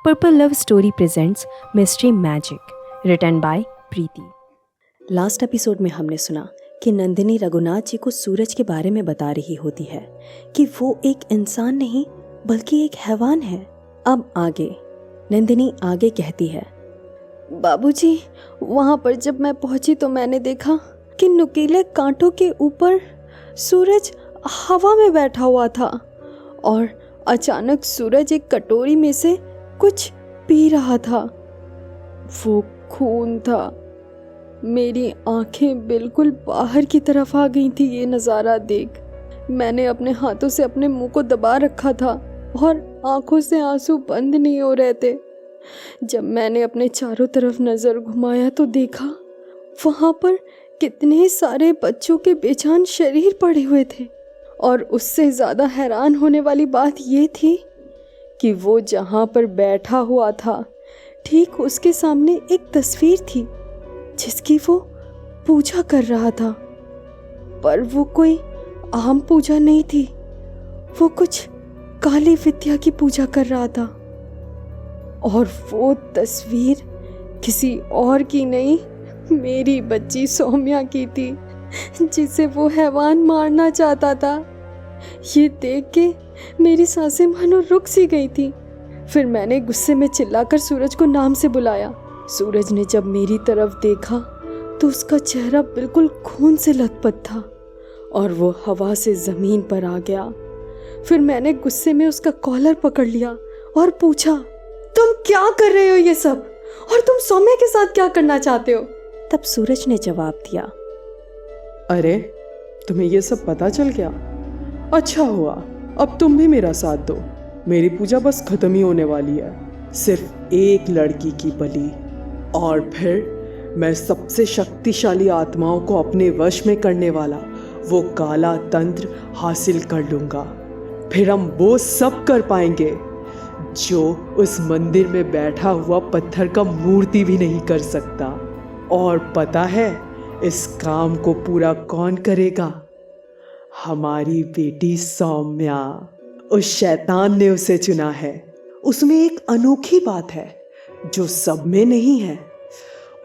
Purple love story presents mystery magic, written by Preeti. Last episode में हमने सुना कि नंदिनी रघुनाथ जी को सूरज के बारे में बता रही होती है कि वो एक इंसान नहीं बल्कि एक हैवान है। अब आगे नंदिनी आगे कहती है, बाबूजी, वहाँ पर जब मैं पहुंची तो मैंने देखा कि नुकीले कांटों के ऊपर सूरज हवा में बैठा हुआ था और अचानक सूरज एक कटोरी में से कुछ पी रहा था। वो खून था। मेरी आंखें बिल्कुल बाहर की तरफ आ गई थी ये नज़ारा देख। मैंने अपने हाथों से अपने मुंह को दबा रखा था और आंखों से आंसू बंद नहीं हो रहे थे। जब मैंने अपने चारों तरफ नज़र घुमाया तो देखा वहाँ पर कितने सारे बच्चों के बेजान शरीर पड़े हुए थे और उससे ज़्यादा हैरान होने वाली बात ये थी कि वो जहाँ पर बैठा हुआ था ठीक उसके सामने एक तस्वीर थी जिसकी वो पूजा कर रहा था। पर वो कोई आम पूजा नहीं थी, वो कुछ काली विद्या की पूजा कर रहा था। और वो तस्वीर किसी और की नहीं, मेरी बच्ची सौम्या की थी जिसे वो हैवान मारना चाहता था। ये देख के मेरी सांसें मानो रुक सी गई थी। फिर मैंने गुस्से में चिल्लाकर सूरज को नाम से बुलाया। सूरज ने जब मेरी तरफ देखा तो उसका चेहरा बिल्कुल खून से लथपथ था और वो हवा से ज़मीन पर आ गया। फिर मैंने गुस्से में उसका कॉलर पकड़ लिया और पूछा, तुम क्या कर रहे हो ये सब, और तुम सौम्या के साथ क्या करना चाहते हो? तब सूरज ने जवाब दिया, अरे तुम्हें ये सब पता चल गया? अच्छा हुआ, अब तुम भी मेरा साथ दो। मेरी पूजा बस खत्म ही होने वाली है, सिर्फ एक लड़की की बलि, और फिर मैं सबसे शक्तिशाली आत्माओं को अपने वश में करने वाला वो काला तंत्र हासिल कर लूँगा। फिर हम वो सब कर पाएंगे जो उस मंदिर में बैठा हुआ पत्थर का मूर्ति भी नहीं कर सकता। और पता है इस काम को पूरा कौन करेगा? हमारी बेटी सौम्या। उस शैतान ने उसे चुना है। उसमें एक अनोखी बात है जो सब में नहीं है,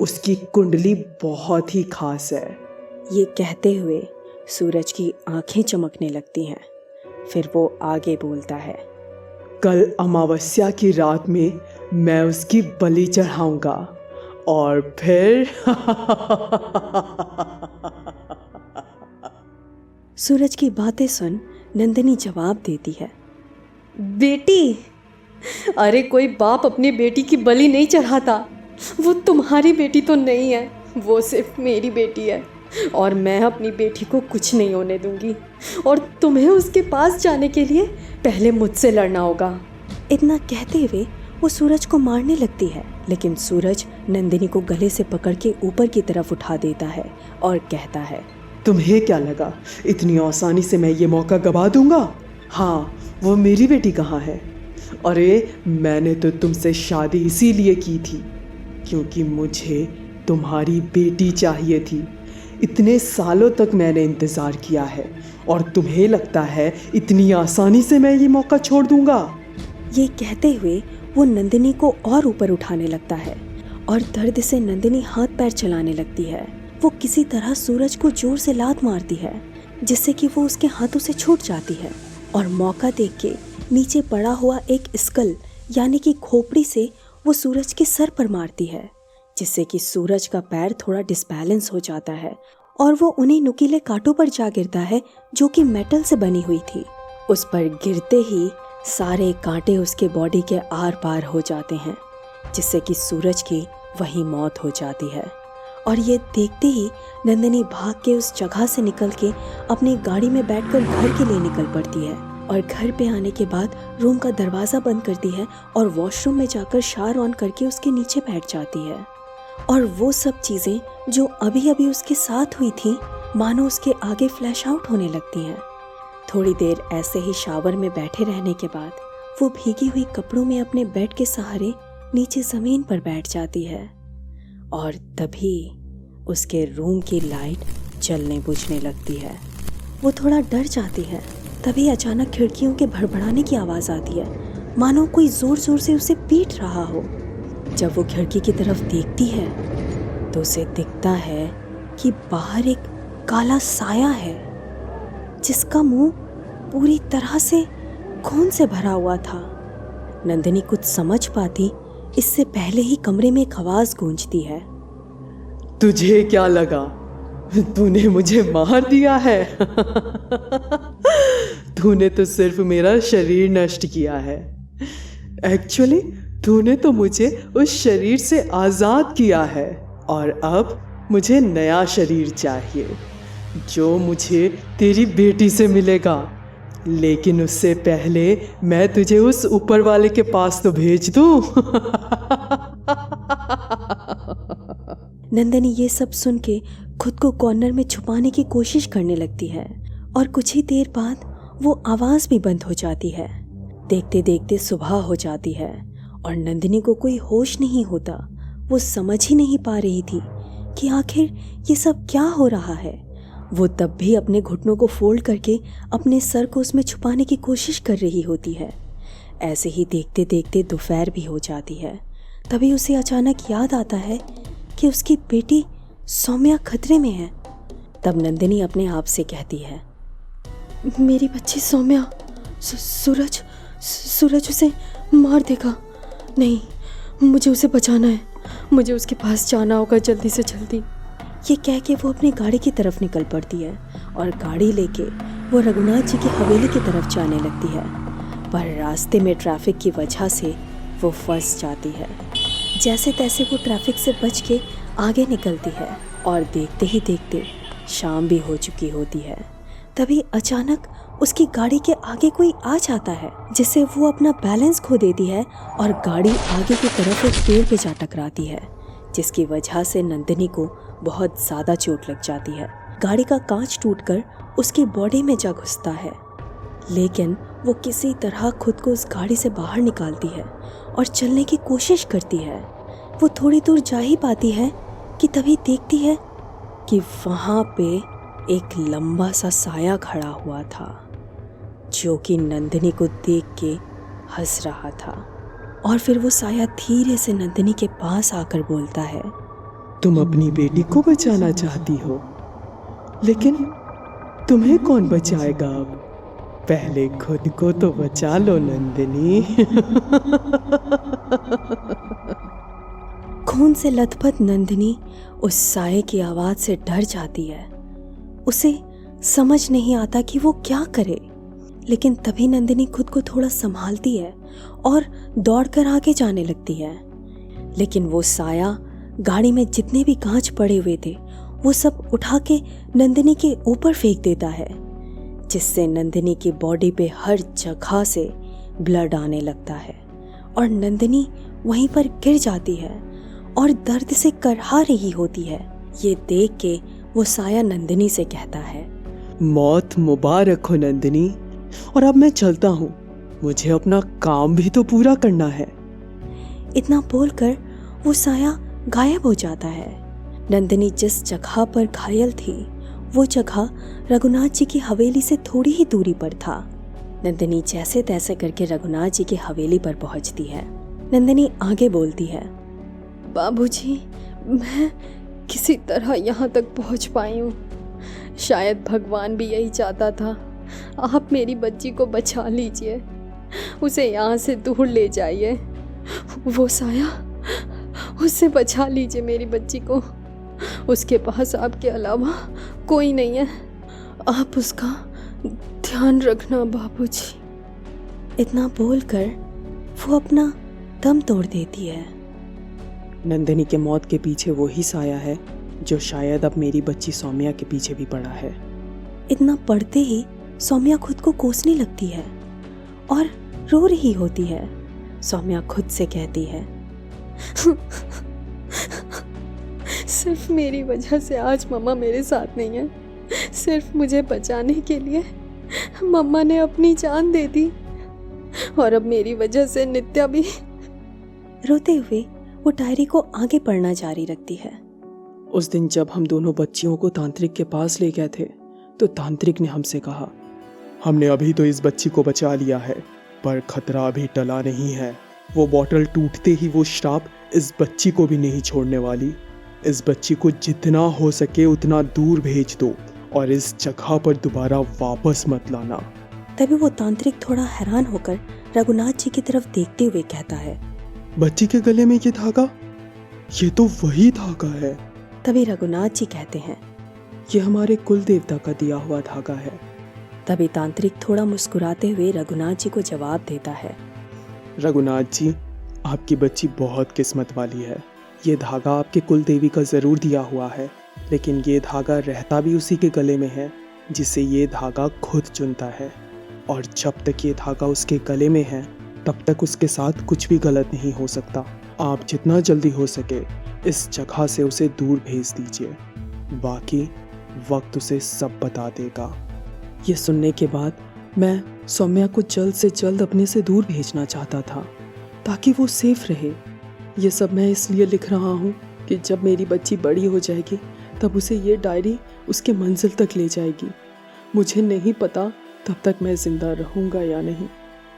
उसकी कुंडली बहुत ही खास है। ये कहते हुए सूरज की आंखें चमकने लगती हैं। फिर वो आगे बोलता है, कल अमावस्या की रात में मैं उसकी बलि चढ़ाऊंगा और फिर सूरज की बातें सुन नंदिनी जवाब देती है, बेटी, अरे कोई बाप अपनी बेटी की बलि नहीं चढ़ाता। वो तुम्हारी बेटी तो नहीं है, वो सिर्फ मेरी बेटी है और मैं अपनी बेटी को कुछ नहीं होने दूंगी। और तुम्हें उसके पास जाने के लिए पहले मुझसे लड़ना होगा। इतना कहते हुए वो सूरज को मारने लगती है, लेकिन सूरज नंदिनी को गले से पकड़ के ऊपर की तरफ उठा देता है और कहता है, तुम्हें क्या लगा इतनी आसानी से मैं ये मौका गवा दूंगा? हाँ, वो मेरी बेटी कहाँ है? अरे मैंने तो तुमसे शादी इसीलिए की थी क्योंकि मुझे तुम्हारी बेटी चाहिए थी। इतने सालों तक मैंने इंतज़ार किया है और तुम्हें लगता है इतनी आसानी से मैं ये मौका छोड़ दूंगा? ये कहते हुए वो नंदिनी को और ऊपर उठाने लगता है और दर्द से नंदिनी हाथ पैर चलाने लगती है। वो किसी तरह सूरज को जोर से लात मारती है जिससे कि वो उसके हाथों से छूट जाती है और मौका देख के नीचे पड़ा हुआ एक स्कल यानी कि खोपड़ी से वो सूरज के सर पर मारती है, जिससे कि सूरज का पैर थोड़ा डिसबैलेंस हो जाता है और वो उन्हीं नुकीले कांटों पर जा गिरता है जो कि मेटल से बनी हुई थी। उस पर गिरते ही सारे कांटे उसके बॉडी के आर पार हो जाते हैं, जिससे कि सूरज की वही मौत हो जाती है। और ये देखते ही नंदिनी भाग के उस जगह से निकल के अपनी गाड़ी में बैठकर घर के लिए निकल पड़ती है और घर पे आने के बाद रूम का दरवाज़ा बंद करती है और वॉशरूम में जाकर शावर ऑन करके उसके नीचे बैठ जाती है। और वो सब चीज़ें जो अभी अभी उसके साथ हुई थी मानो उसके आगे फ्लैश आउट होने लगती हैं। थोड़ी देर ऐसे ही शावर में बैठे रहने के बाद वो भीगी हुई कपड़ों में अपने बेड के सहारे नीचे ज़मीन पर बैठ जाती है और तभी उसके रूम की लाइट जलने बुझने लगती है। वो थोड़ा डर जाती है। तभी अचानक खिड़कियों के भड़बड़ाने की आवाज़ आती है मानो कोई जोर जोर से उसे पीट रहा हो। जब वो खिड़की की तरफ देखती है तो उसे दिखता है कि बाहर एक काला साया है जिसका मुंह पूरी तरह से खून से भरा हुआ था। नंदिनी कुछ समझ पाती इससे पहले ही कमरे में एक आवाज गूंजती है। तुझे क्या लगा तूने मुझे मार दिया है? तूने तो सिर्फ मेरा शरीर नष्ट किया है। एक्चुअली तूने तो मुझे उस शरीर से आज़ाद किया है और अब मुझे नया शरीर चाहिए जो मुझे तेरी बेटी से मिलेगा। लेकिन उससे पहले मैं तुझे उस ऊपर वाले के पास तो भेज दूं। नंदिनी ये सब सुन के खुद को कॉर्नर में छुपाने की कोशिश करने लगती है और कुछ ही देर बाद वो आवाज़ भी बंद हो जाती है। देखते देखते सुबह हो जाती है और नंदिनी को कोई होश नहीं होता। वो समझ ही नहीं पा रही थी कि आखिर ये सब क्या हो रहा है। वो तब भी अपने घुटनों को फोल्ड करके अपने सर को उसमें छुपाने की कोशिश कर रही होती है। ऐसे ही देखते देखते दोपहर भी हो जाती है। तभी उसे अचानक याद आता है कि उसकी बेटी सौम्या खतरे में है। तब नंदिनी अपने आप से कहती है, मेरी बच्ची सौम्या, सूरज उसे मार देगा। नहीं, मुझे उसे बचाना है। मुझे उसके पास जाना होगा जल्दी से जल्दी। ये कह के वो अपनी गाड़ी की तरफ निकल पड़ती है और गाड़ी लेके वो रघुनाथ जी की हवेली की तरफ जाने लगती है। पर रास्ते में ट्रैफिक की वजह से वो फंस जाती है। जैसे तैसे वो ट्रैफिक से बच के आगे निकलती है और देखते ही देखते शाम भी हो चुकी होती है। तभी अचानक उसकी गाड़ी के आगे कोई आ जाता है जिससे वो अपना बैलेंस खो देती है और गाड़ी आगे की तरफ एक पेड़ पे जा टकराती है, जिसकी वजह से नंदिनी को बहुत ज़्यादा चोट लग जाती है। गाड़ी का कांच टूटकर उसकी बॉडी में जा घुसता है, लेकिन वो किसी तरह खुद को उस गाड़ी से बाहर निकालती है और चलने की कोशिश करती है। वो थोड़ी दूर जा ही पाती है कि तभी देखती है कि वहाँ पे एक लंबा सा साया खड़ा हुआ था जो कि नंदिनी को देख के हंस रहा था। और फिर वो साया धीरे से नंदिनी के पास आकर बोलता है, तुम अपनी बेटी को बचाना चाहती हो, लेकिन तुम्हें कौन बचाएगा? अब पहले खुद को तो बचा लो नंदिनी। खून से लथपथ नंदिनी उस साये की आवाज से डर जाती है। उसे समझ नहीं आता कि वो क्या करे, लेकिन तभी नंदिनी खुद को थोड़ा संभालती है और दौड़कर आगे जाने लगती है। लेकिन वो साया गाड़ी में जितने भी कांच पड़े हुए थे वो सब उठा के नंदिनी के ऊपर फेंक देता है, जिससे नंदिनी की बॉडी पे हर जगह से ब्लड आने लगता है और नंदिनी वहीं पर गिर जाती है और दर्द से करहा रही होती है। ये देख के वो साया नंदिनी से कहता है, मौत मुबारक हो नंदिनी, और अब मैं चलता हूँ, मुझे अपना काम भी तो पूरा करना है। इतना बोलकर वो साया गायब हो जाता है। नंदिनी जिस जगह पर घायल थी वो जगह रघुनाथ जी की हवेली से थोड़ी ही दूरी पर था। नंदिनी जैसे तैसे करके रघुनाथ जी की हवेली पर पहुंचती है। नंदिनी आगे बोलती है, बाबूजी, मैं किसी तरह यहाँ तक पहुँच पाई हूँ। शायद भगवान भी यही चाहता था। आप मेरी बच्ची को बचा लीजिए, उसे यहाँ से दूर ले जाइए। वो साया, उससे बचा लीजिए मेरी बच्ची को। उसके पास आपके अलावा कोई नहीं है। आप उसका ध्यान रखना बाबूजी। इतना बोलकर वो अपना दम तोड़ देती है। नंदिनी के मौत के पीछे वही साया है जो शायद अब मेरी बच्ची सौम्या के पीछे भी पड़ा है। इतना पढ़ते ही सौम्या खुद को कोसने लगती है और रो रही होती है। सौम्या खुद से कहती है, सिर्फ मेरी वजह से आज मम्मा मेरे साथ नहीं है। सिर्फ मुझे बचाने के लिए मम्मा ने अपनी जान दे दी, और अब मेरी वजह से नित्या भी। रोते हुए वो डायरी को आगे पढ़ना जारी रखती है। उस दिन जब हम दोनों बच्चियों को तांत्रिक के पास ले गए थे तो तांत्रिक ने हमसे कहा, हमने अभी तो इस बच्ची को बचा लिया है, पर खतरा अभी टला नहीं है। वो बॉटल टूटते ही वो श्राप इस बच्ची को भी नहीं छोड़ने वाली। इस बच्ची को जितना हो सके उतना दूर भेज दो और इस जगह पर दोबारा वापस मत लाना। तभी वो तांत्रिक थोड़ा हैरान होकर रघुनाथ जी की तरफ देखते हुए कहता है, बच्ची के गले में ये धागा, ये तो वही धागा है। तभी रघुनाथ जी कहते हैं, ये हमारे कुल देवता का दिया हुआ धागा है। तभी तांत्रिक थोड़ा मुस्कुराते हुए रघुनाथ जी को जवाब देता है, रघुनाथ जी, आपकी बच्ची बहुत किस्मत वाली है। ये धागा आपके कुल देवी का ज़रूर दिया हुआ है, लेकिन ये धागा रहता भी उसी के गले में है जिसे ये धागा खुद चुनता है। और जब तक ये धागा उसके गले में है तब तक उसके साथ कुछ भी गलत नहीं हो सकता। आप जितना जल्दी हो सके इस जगह से उसे दूर भेज दीजिए, बाकी वक्त उसे सब बता देगा। ये सुनने के बाद मैं सौम्या को जल्द से जल्द अपने से दूर भेजना चाहता था ताकि वो सेफ रहे। ये सब मैं इसलिए लिख रहा हूँ कि जब मेरी बच्ची बड़ी हो जाएगी तब उसे ये डायरी उसके मंजिल तक ले जाएगी। मुझे नहीं पता तब तक मैं ज़िंदा रहूँगा या नहीं,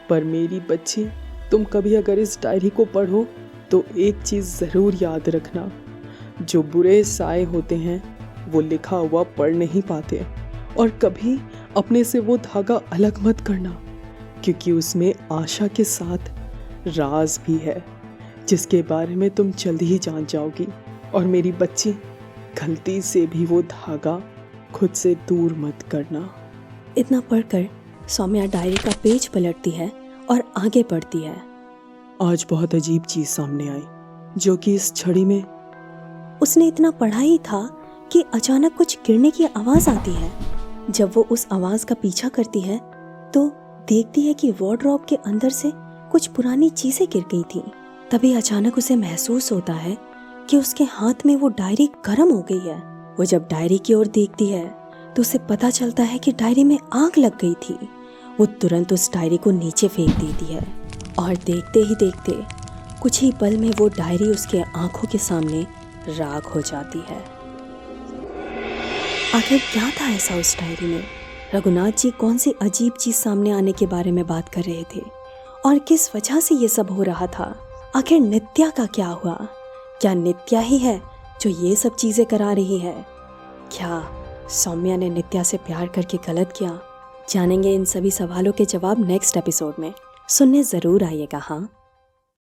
पर मेरी बच्ची, तुम कभी अगर इस डायरी को पढ़ो तो एक चीज़ ज़रूर याद रखना, जो बुरे साए होते हैं वो लिखा हुआ पढ़ नहीं पाते। और कभी अपने से वो धागा अलग मत करना, क्योंकि उसमें आशा के साथ राज भी है जिसके बारे में तुम जल्दी ही जान जाओगी। और मेरी बच्ची, गलती से भी वो धागा खुद से दूर मत करना। इतना पढ़कर सौम्या डायरी का पेज पलटती है और आगे बढ़ती है। आज बहुत अजीब चीज़ सामने आई, जो कि इस छड़ी में। उसने इतना पढ़ा ही था कि अचानक कुछ गिरने की आवाज़ आती है। जब वो उस आवाज़ का पीछा करती है तो देखती है कि वार्डरोब के अंदर से कुछ पुरानी चीज़ें गिर गई थी। तभी अचानक उसे महसूस होता है कि उसके हाथ में वो डायरी गर्म हो गई है। वो जब डायरी की ओर देखती है तो उसे पता चलता है कि डायरी में आग लग गई थी। वो तुरंत उस डायरी को नीचे फेंक देती है और देखते ही देखते कुछ ही पल में वो डायरी उसके आंखों के सामने राख हो जाती है। आखिर क्या था ऐसा उस डायरी में? रघुनाथ जी कौन सी अजीब चीज सामने आने के बारे में बात कर रहे थे और किस वजह से ये सब हो रहा था? आखिर नित्या का क्या हुआ? क्या नित्या ही है जो ये सब चीजें करा रही है? क्या सौम्या ने नित्या से प्यार करके गलत किया? जानेंगे इन सभी सवालों के जवाब नेक्स्ट एपिसोड में। सुनने जरूर आइएगा। हाँ।